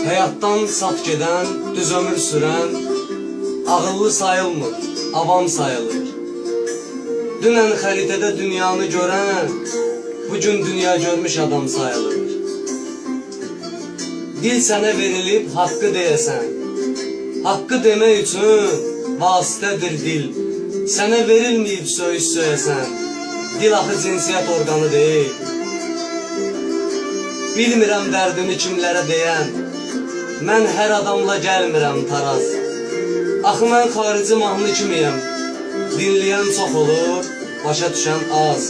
Həyatdan saf gedən, düz ömür sürən, ağıllı sayılmır, avam sayılır. Dünən xəritədə dünyanı görən, bugün dünya görmüş adam sayılır. Dil sənə verilib haqqı deyəsən, haqqı demək üçün vasitədir dil. Sənə verilməyib söyüş söyəsən, dil axı cinsiyyət orqanı deyil. Bilmirəm dərdini kimlərə deyən, mən hər adamla gəlmirəm taraz. Axı mən xarici mahnı kimiyəm, dinləyən çox olur, başa düşən az.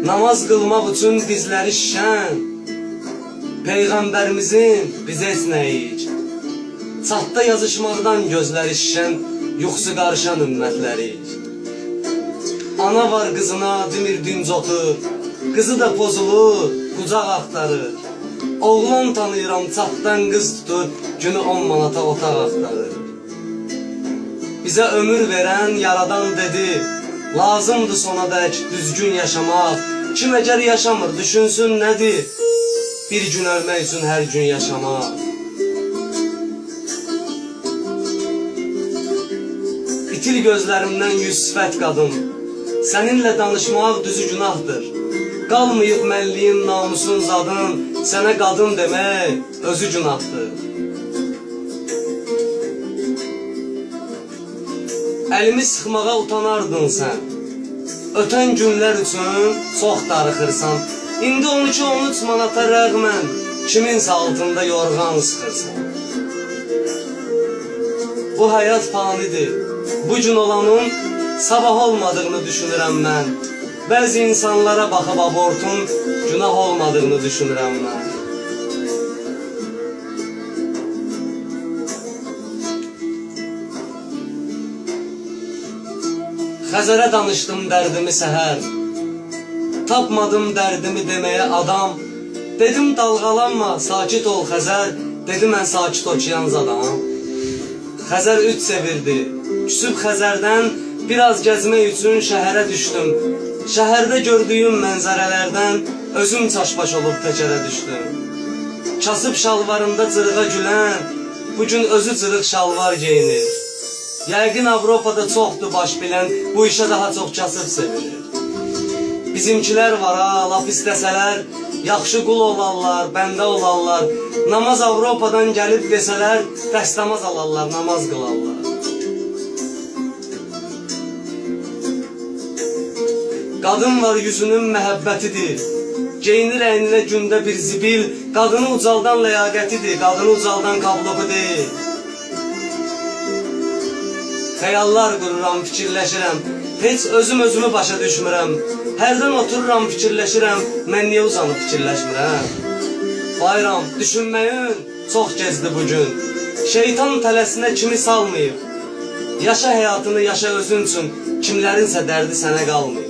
Namaz qılmaq üçün dizləri şişən, Peyğəmbərimizin bizə esnəyik. Çatda yazışmaqdan gözləri şişən, yuxusu qarışan ümmətlərik. Ana var qızına demir dinc otur, qızı da pozulur, qucaq axtarır. Oğlan tanıyıram çatdan qız tutur, günü 10 manata otaq axtarır. Bizə ömür verən yaradan dedi, lazımdır sona dək düzgün yaşamaq. Kim əgər yaşamır, düşünsün nədir? Bir gün ölmək üçün hər gün yaşamaq. İtil gözlərimdən yüz sifət qadın, səninlə danışmaq düzü günahdır. Qalmayıb mənliyin namusun zadın, sənə qadın demək özü günahdır. Əlimi sıxmağa utanardın sən, ötən günlər üçün çox darıxırsan. İndi 12-13 manata rəğmən kiminsə altında yorğan sıxırsan. Bu həyat fanidir, bugün olanın sabah olmadığını düşünürəm mən. Bəzi insanlara baxıb abortun günah olmadığını düşünürəm mən. Xəzərə danışdım dərdimi səhər, tapmadım dərdimi deməyə adam. Dedim dalğalanma, sakit ol Xəzər, dedi mən sakit okean zadam. Xəzər üç sevirdi, küsüb Xəzərdən biraz gəzmək üçün şəhərə düşdüm. Şəhərdə gördüyüm mənzərələrdən özüm çaşbaş olub təkərə düşdüm. Kasıb şalvarında cırığa gülən, bugün özü cırıq şalvar geyinir. Yəqin Avropada çoxdur baş bilən, bu işə daha çox kasıb sevilir. Bizimkilər var ha, laf istəsələr, yaxşı qul olarlar, bəndə olarlar. Namaz Avropadan gəlib desələr, dəstəmaz alarlar, namaz qılarlar. Qadın var yüzünün məhəbbətidir, geyinir əyninə gündə bir zibil. Qadını ucaldan ləyaqətidir, qadını ucaldan qablığı deyil. Xəyallar qururam, fikirləşirəm, heç özümü başa düşmürəm. Hərdən otururam, fikirləşirəm, mən niyə uzanıb fikirləşmirəm? Bayram, düşünməyin çox gezdi bugün, şeytan tələsinə kimi salmayıb. Yaşa həyatını, yaşa özün üçün, kimlərinsə dərdi sənə qalmayıb.